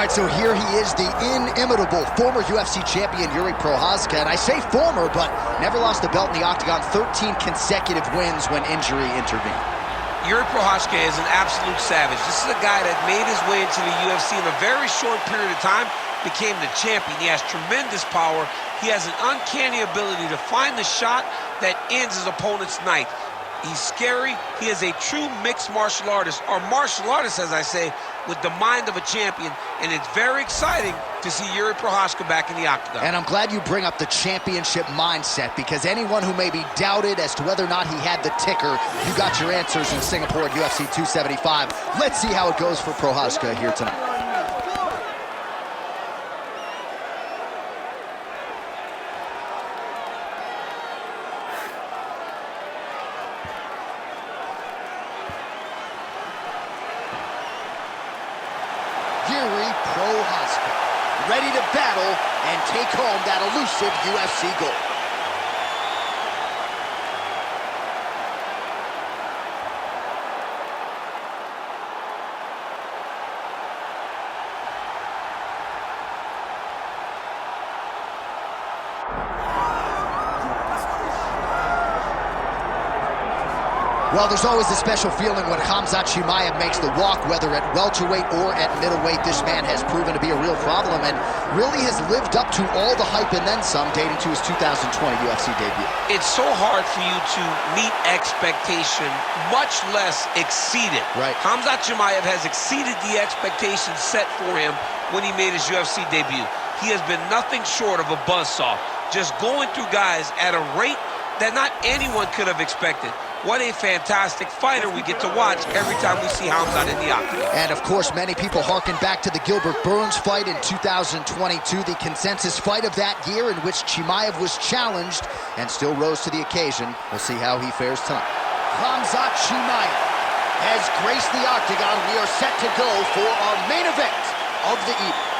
right, so here he is, the inimitable former UFC champion, Jiri Prochazka. And I say former, but never lost the belt in the octagon, 13 consecutive wins when injury intervened. Jiri Prochazka is an absolute savage. This is a guy that made his way into the UFC in a very short period of time, became the champion. He has tremendous power. He has an uncanny ability to find the shot that ends his opponent's night. He's scary. He is a true mixed martial artist, or martial artist, as I say, with the mind of a champion, and it's very exciting to see Jiri Prochazka back in the octagon. And I'm glad you bring up the championship mindset, because anyone who may be doubted as to whether or not he had the ticker, you got your answers in Singapore at UFC 275. Let's see how it goes for Prochazka here tonight. Jiri Prochazka, ready to battle and take home that elusive UFC gold. Well, there's always a special feeling when Khamzat Chimaev makes the walk, whether at welterweight or at middleweight. This man has proven to be a real problem and really has lived up to all the hype and then some, dating to his 2020 UFC debut. It's so hard for you to meet expectation, much less exceed it. Right. Khamzat Chimaev has exceeded the expectations set for him when he made his UFC debut. He has been nothing short of a buzzsaw, just going through guys at a rate that not anyone could have expected. What a fantastic fighter we get to watch every time we see Khamzat in the octagon. And of course, many people harken back to the Gilbert Burns fight in 2022, the consensus fight of that year in which Chimaev was challenged and still rose to the occasion. We'll see how he fares tonight. Khamzat Chimaev has graced the octagon. We are set to go for our main event of the evening.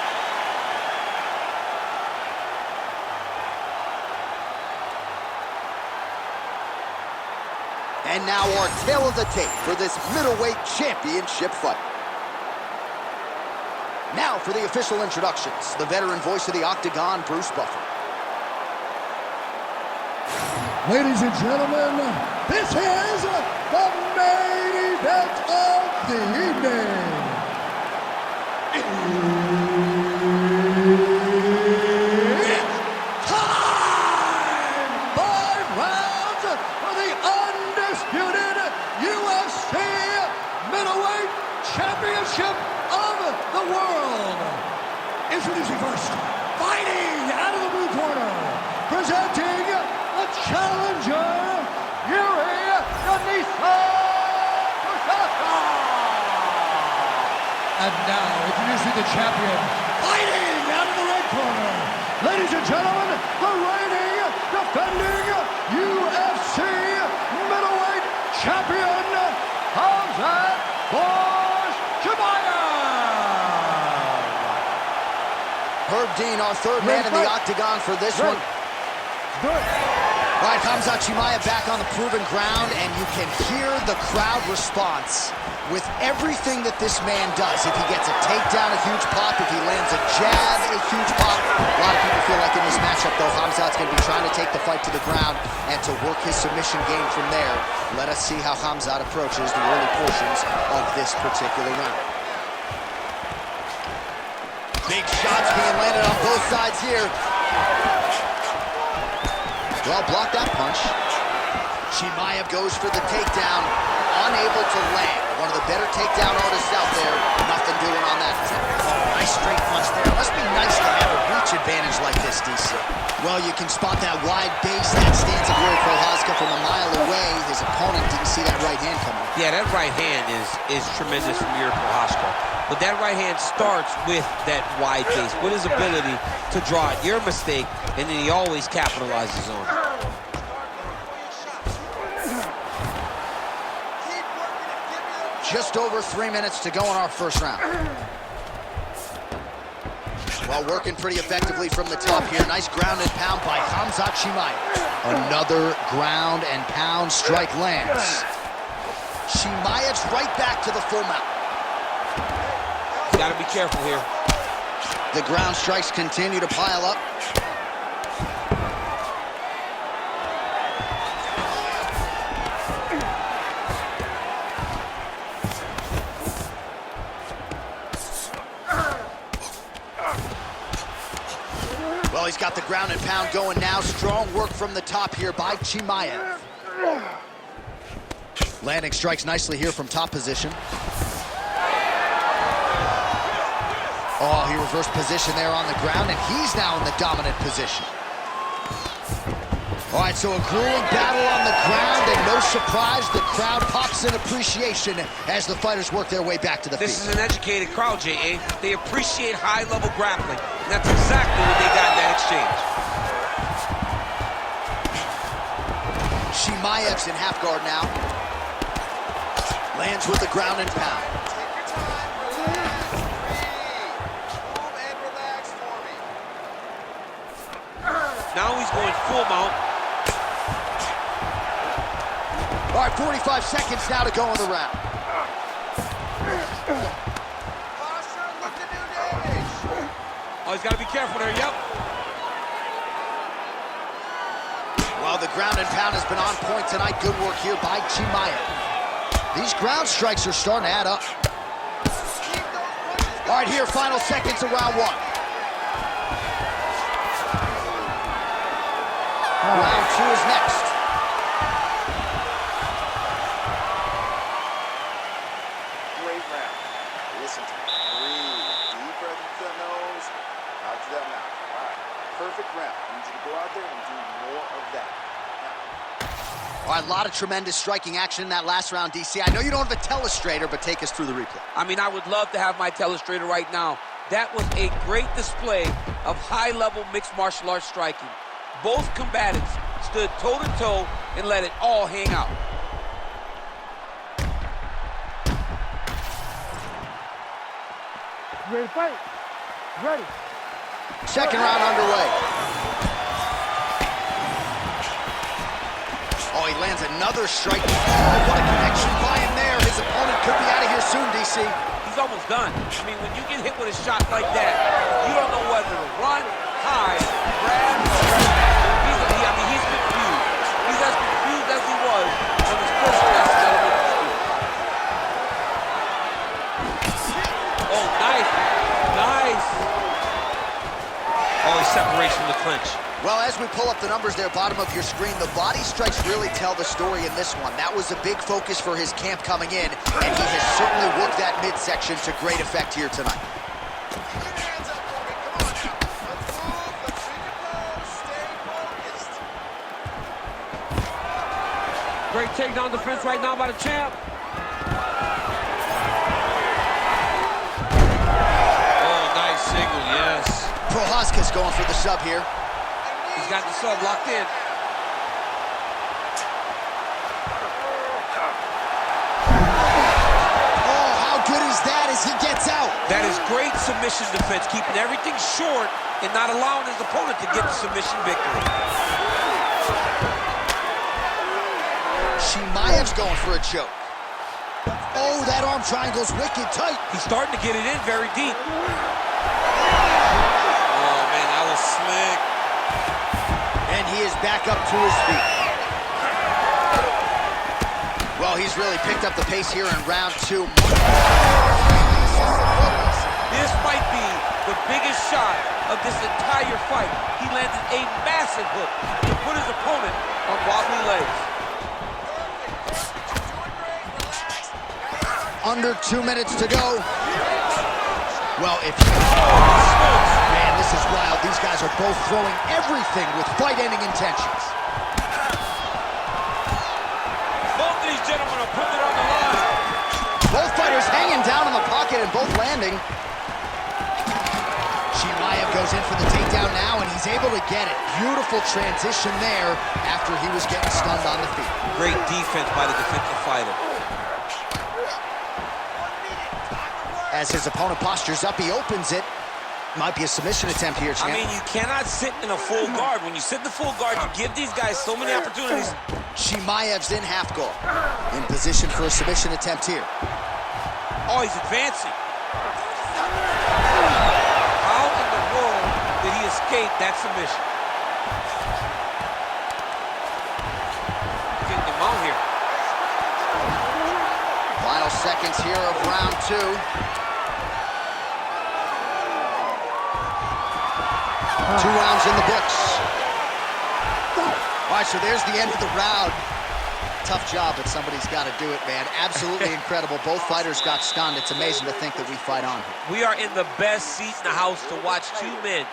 And now our tail of the tape for this middleweight championship fight. Now for the official introductions, the veteran voice of the octagon, Bruce Buffer. Ladies and gentlemen, this is the main event of the evening. It's time! 5 rounds for the undisputed UFC middleweight championship of the world. Introducing first, fighting out of the blue corner, presenting the challenger, Jiri Prochazka. And now, introducing the champion, fighting out of the red corner, ladies and gentlemen, the reigning, defending UFC middleweight champion, Khamzat Chimaev. Herb Dean, our third man in the octagon for this one. All right, Khamzat Chimaev back on the proven ground, and you can hear the crowd response with everything that this man does. If he gets a takedown, a huge pop. If he lands a jab, a huge pop. A lot of people feel like in this matchup, though, Khamzat's going to be trying to take the fight to the ground and to work his submission game from there. Let us see how Khamzat approaches the early portions of this particular round. Big shots being landed on both sides here. Well, block that punch. Chimaev goes for the takedown, unable to land. One of the better takedown artists out there. Nothing doing on that. Nice straight punch there. Must be nice to have a reach advantage like this, DC. Well, you can spot that wide base, that stance of Jiri Prochazka from a mile away. His opponent didn't see that right hand coming. Yeah, that right hand is tremendous from Jiri Prochazka. But that right hand starts with that wide base, with his ability to draw it. Your mistake, and then he always capitalizes on it. Just over 3 minutes to go in our first round. Well, working pretty effectively from the top here. Nice ground and pound by Khamzat Chimaev. Another ground and pound strike lands. Chimaev's right back to the full mount. You gotta be careful here. The ground strikes continue to pile up. Well, he's got the ground and pound going now. Strong work from the top here by Chimaev. Landing strikes nicely here from top position. Oh, he reversed position there on the ground, and he's now in the dominant position. All right, so a grueling battle on the ground, and no surprise, the crowd pops in appreciation as the fighters work their way back to the feet. This is an educated crowd, J.A. They appreciate high-level grappling, and that's exactly what they got in that exchange. Chimaev's in half guard now. Lands with the ground and pound. Now he's going full mount. All right, 45 seconds now to go in the round. Oh, he's got to be careful there, yep. Well, the ground and pound has been on point tonight. Good work here by Chimaev. These ground strikes are starting to add up. All right, here, final seconds of round one. Round two is next. Great round. Listen to me. Breathe. Deep breath into the nose. Out to that mouth. All right. Perfect round. I need you to go out there and do more of that. All right, a lot of tremendous striking action in that last round, DC. I know you don't have a telestrator, but take us through the replay. I mean, I would love to have my telestrator right now. That was a great display of high-level mixed martial arts striking. Both combatants stood toe-to-toe and let it all hang out. You ready to fight? Ready. Second round underway. Oh, he lands another strike. Oh, what a connection by him there. His opponent could be out of here soon, DC. He's almost done. I mean, when you get hit with a shot like that, you don't know whether to run, hide, grab, he's confused. He's as confused as he was on his first test at Olympic school. Oh, nice. Nice. Oh, he separates from the clinch. Well, as we pull up the numbers there, bottom of your screen, the body strikes really tell the story in this one. That was a big focus for his camp coming in, and he has certainly worked that midsection to great effect here tonight. Great takedown defense right now by the champ. Oh, nice signal, yes. Prochazka's going for the sub here. He's got the sub locked in. Oh, how good is that as he gets out? That is great submission defense, keeping everything short and not allowing his opponent to get the submission victory. Chimaev's going for a choke. Oh, that arm triangle's wicked tight. He's starting to get it in very deep. Oh, man, that was slick. And he is back up to his feet. Well, he's really picked up the pace here in round two. This might be the biggest shot of this entire fight. He landed a massive hook to put his opponent on wobbly legs. Under 2 minutes to go. Well, if you... Man, this is wild. These guys are both throwing everything with fight-ending intentions. Both of these gentlemen are putting it on the line. Both fighters hanging down in the pocket and both landing. Chimaev goes in for the takedown now, and he's able to get it. Beautiful transition there after he was getting stunned on the feet. Great defense by the defensive fighter. As his opponent postures up, he opens it. Might be a submission attempt here, champ. I mean, you cannot sit in a full guard. When you sit in the full guard, you give these guys so many opportunities. Chimaev's in half guard. In position for a submission attempt here. Oh, he's advancing. How in escape that submission. Getting him out here. Final seconds here of round 2. 2 rounds in the books. All right, so there's the end of the round. Tough job, but somebody's got to do it, man. Absolutely incredible. Both fighters got stunned. It's amazing to think that we fight on. We are in the best seat in the house to watch 2 men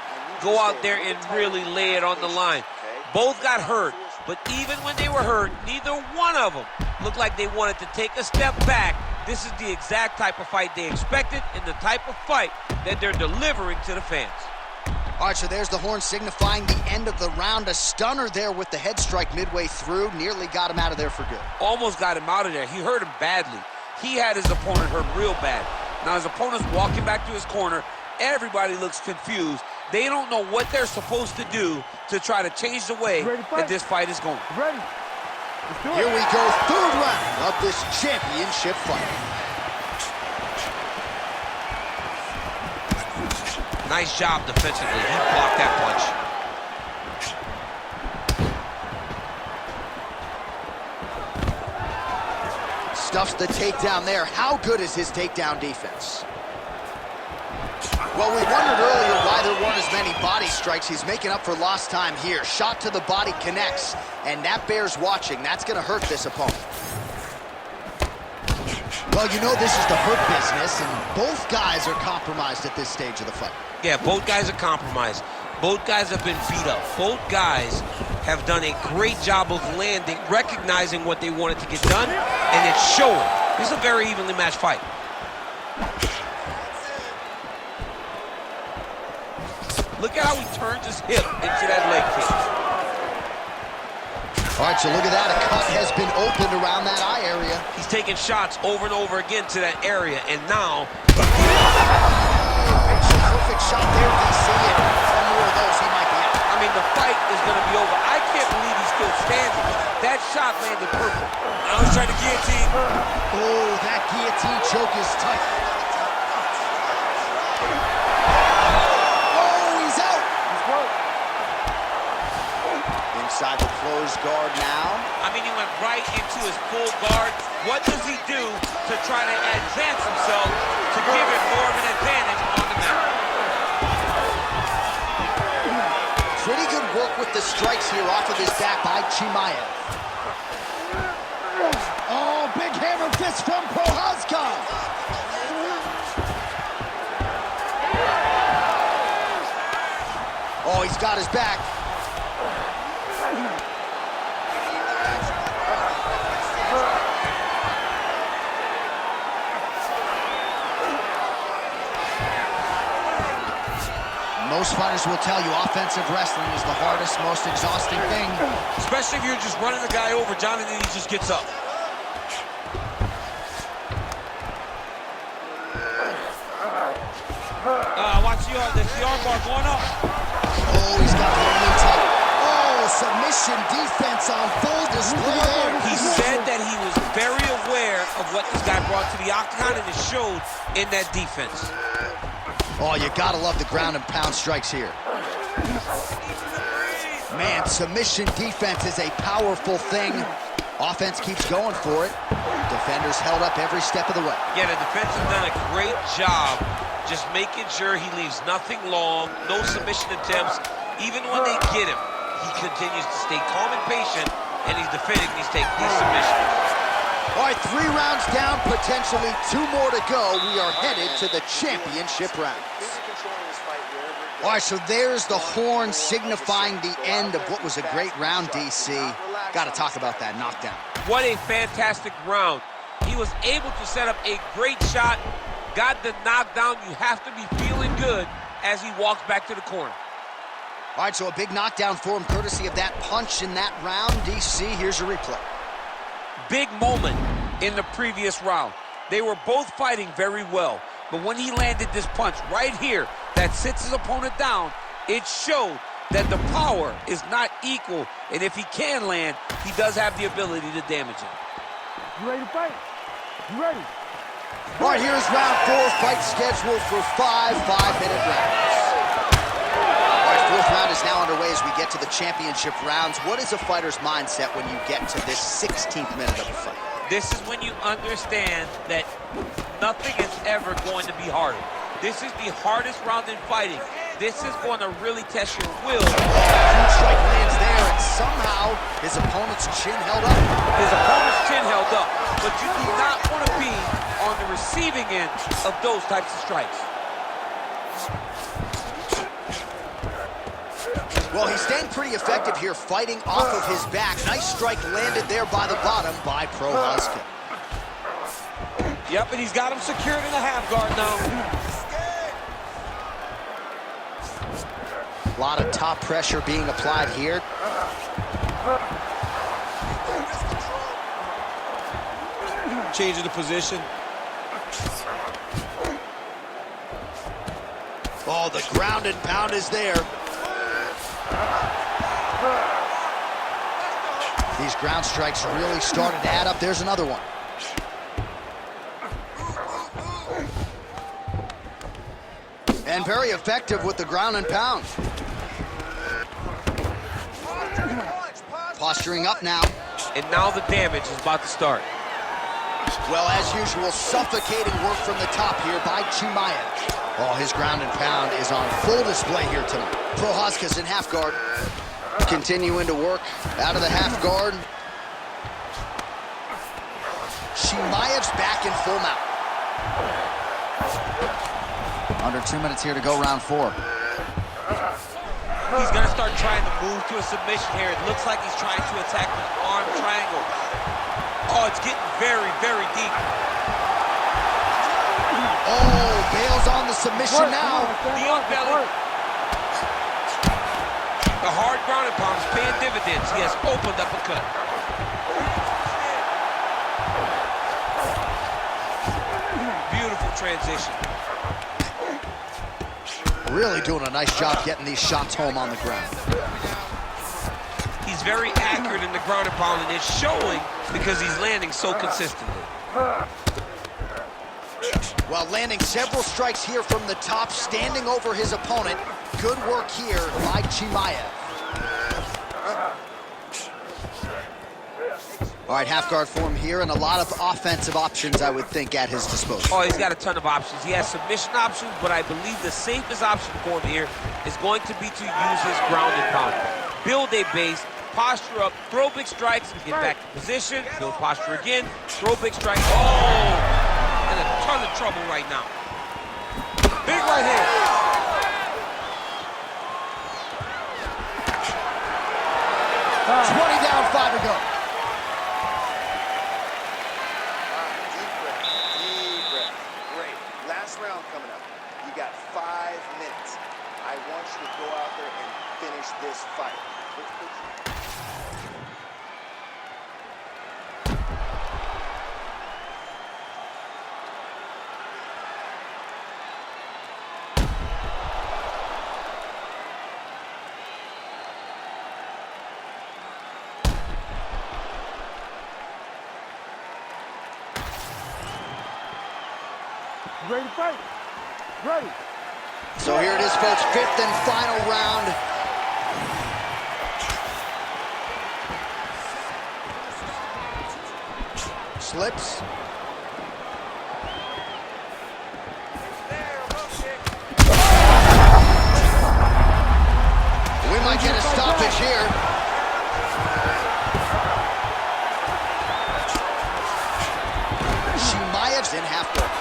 go out there and really lay it on the line. Both got hurt, but even when they were hurt, neither one of them looked like they wanted to take a step back. This is the exact type of fight they expected and the type of fight that they're delivering to the fans. All right, so there's the horn signifying the end of the round. A stunner there with the head strike midway through. Nearly got him out of there for good. Almost got him out of there. He hurt him badly. He had his opponent hurt real bad. Now his opponent's walking back to his corner. Everybody looks confused. They don't know what they're supposed to do to try to change the way that this fight is going. Ready? Let's do it. Here we go, 3rd round of this championship fight. Nice job defensively. He blocked that punch. Stuffs the takedown there. How good is his takedown defense? Well, we wondered earlier why there weren't as many body strikes. He's making up for lost time here. Shot to the body connects, and that bears watching. That's going to hurt this opponent. Well, you know this is the hurt business, and both guys are compromised at this stage of the fight. Yeah, both guys are compromised. Both guys have been beat up. Both guys have done a great job of landing, recognizing what they wanted to get done, and it's showing. This is a very evenly matched fight. Look at how he turns his hip into that leg kick. All right, so look at that. A cut has been opened around that eye area. He's taking shots over and over again to that area, and now... Perfect shot there, DC, and 10 more of those, he might be out. I mean, the fight is going to be over. I can't believe he's still standing. That shot landed perfect. Now he's trying to guillotine. Oh, that guillotine choke is tight. Oh, he's out. Inside the closed guard now. I mean, he went right into his full guard. What does he do to try to advance himself to give it more of an advantage on the mat? Pretty good work with the strikes here off of his back by Chimaev. Oh, big hammer fist from Prochazka. Oh, he's got his back. Most fighters will tell you offensive wrestling is the hardest, most exhausting thing. Especially if you're just running the guy over, John, and then he just gets up. Watch the arm bar going up. Oh, he's got the only tight. Oh, submission defense on full display there. He said that he was very aware of what this guy brought to the octagon, and it showed in that defense. Oh, you gotta love the ground and pound strikes here. Man, submission defense is a powerful thing. Offense keeps going for it. Defenders held up every step of the way. Yeah, the defense has done a great job just making sure he leaves nothing long, no submission attempts. Even when they get him, he continues to stay calm and patient, and he's defending these submissions. All right, 3 rounds down, potentially 2 more to go. We are headed to the championship rounds. All right, so there's the horn signifying the end of what was a great round, DC. Got to talk about that knockdown. What a fantastic round. He was able to set up a great shot, got the knockdown. You have to be feeling good as he walks back to the corner. All right, so a big knockdown for him, courtesy of that punch in that round. DC, here's your replay. Big moment in the previous round. They were both fighting very well, but when he landed this punch right here that sits his opponent down, it showed that the power is not equal, and if he can land, he does have the ability to damage him. You ready to fight? You ready? All right, here's round 4, fight scheduled for 5 5-minute rounds. All right, Fourth round is now underway as we get to the championship rounds. What is a fighter's mindset when you get to this 16th minute of a fight? This is when you understand that nothing is ever going to be harder. This is the hardest round in fighting. This is going to really test your will. Huge strike lands there, and somehow his opponent's chin held up. His opponent's chin held up, but you do not want to be on the receiving end of those types of strikes. Well, he's staying pretty effective here, fighting off of his back. Nice strike landed there by the bottom by Prochazka. Yep, and he's got him secured in the half guard now. A lot of top pressure being applied here. Changing the position. Oh, the ground and pound is there. These ground strikes really started to add up. There's another one. And very effective with the ground and pound. Posturing up now. And now the damage is about to start. Well, as usual, suffocating work from the top here by Chimaev. Oh, his ground and pound is on full display here tonight. Prochazka's in half guard. Continuing to work out of the half guard. Chimaev's back in full mount. Under 2 minutes here to go, round 4. He's going to start trying to move to a submission here. It looks like he's trying to attack the arm triangle. Oh, it's getting very, very deep. Oh, bails on the submission now. The belly. The hard ground and pound is paying dividends. He has opened up a cut. Beautiful transition. Really doing a nice job getting these shots home on the ground. He's very accurate in the ground and pound, and it's showing because he's landing so consistently. Well, landing several strikes here from the top, standing over his opponent. Good work here by Chimaev. All right, half guard form here, and a lot of offensive options, I would think, at his disposal. Oh, he's got a ton of options. He has submission options, but I believe the safest option for him here is going to be to use his ground and pound. Build a base, posture up, throw big strikes, get back to position, build posture again, throw big strikes. Oh, in a ton of trouble right now. Big right hand. 20 down, 5 to go. Deep breath. Great. Last round coming up. You got 5 minutes. I want you to go out there and finish this fight. Let's put you. You ready to fight? Ready. So here it is, folks, 5th and final round. Slips. We might get a stoppage here. Chimaev's in half guard.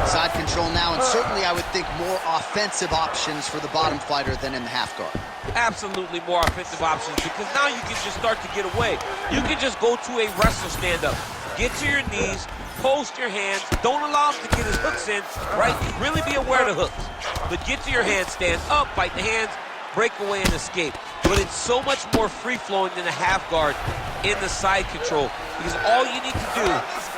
Side control now, and certainly I would think more offensive options for the bottom fighter than in the half guard. Absolutely more offensive options, because now you can just start to get away. You can just go to a wrestler stand-up. Get to your knees, post your hands, don't allow him to get his hooks in, right? Really be aware of the hooks. But get to your hands, stand up, fight the hands, break away and escape. But it's so much more free-flowing than a half guard in the side control, because all you need to do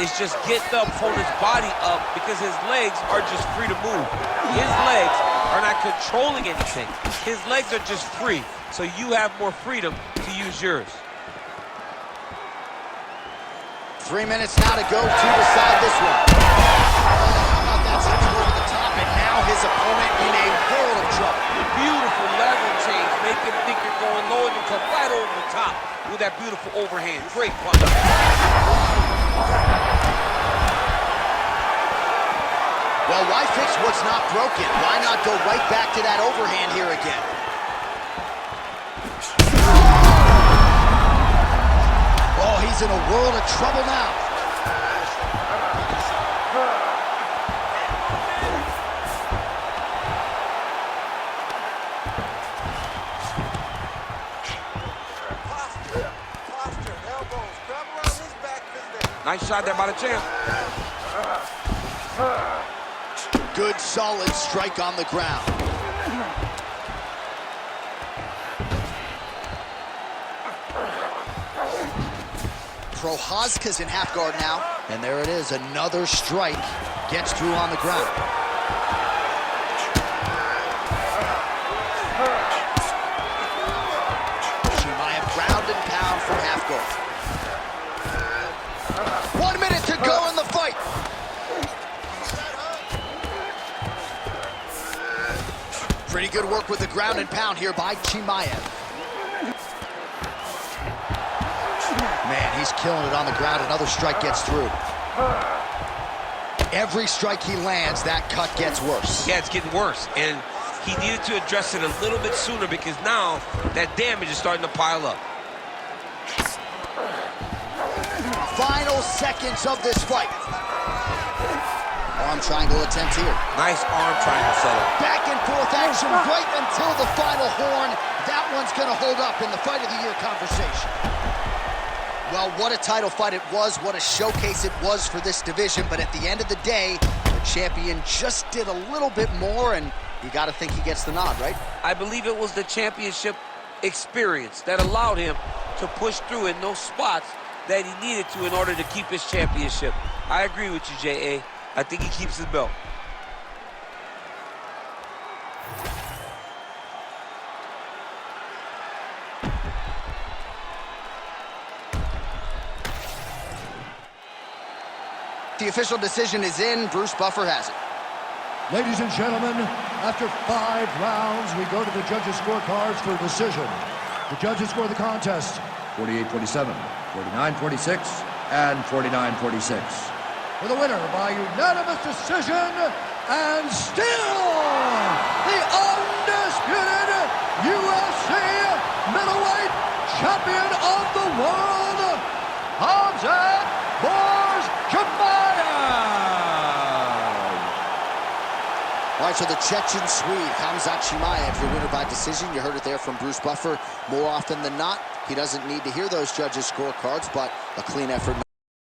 is just get the opponent's body up, because his legs are just free to move. His legs are not controlling anything. His legs are just free, so you have more freedom to use yours. 3 minutes now to go to decide this one. Oh, how about that sent over the top, and now his opponent in a world of trouble. Beautiful level change. Make him think you're going low and you come right over the top with that beautiful overhand. Great punch. Well, why fix what's not broken? Why not go right back to that overhand here again? Oh, he's in a world of trouble now. Nice shot there by the champ. Good, solid strike on the ground. Prochazka's in half guard now. And there it is, another strike. Gets through on the ground. Chimaev ground and pound from half guard. 1 minute to go in the fight. Pretty good work with the ground and pound here by Chimaev. Man, he's killing it on the ground. Another strike gets through. Every strike he lands, that cut gets worse. Yeah, it's getting worse. And he needed to address it a little bit sooner because now that damage is starting to pile up. Final seconds of this fight. Arm triangle attempt here. Nice arm triangle setup. Back and forth action right until the final horn. That one's going to hold up in the fight of the year conversation. Well, what a title fight it was. What a showcase it was for this division. But at the end of the day, the champion just did a little bit more, and you got to think he gets the nod, right? I believe it was the championship experience that allowed him to push through in those spots that he needed to in order to keep his championship. I agree with you, J.A. I think he keeps his belt. The official decision is in. Bruce Buffer has it. Ladies and gentlemen, after 5 rounds, we go to the judges' scorecards for a decision. The judges score the contest 48-47, 49-46, and 49-46. For the winner by unanimous decision, and still the undisputed UFC middleweight champion of the world, Khamzat Chimaev. All right, so the Chechen Swede, Khamzat Chimaev, your winner by decision. You heard it there from Bruce Buffer. More often than not, he doesn't need to hear those judges' scorecards, but a clean effort.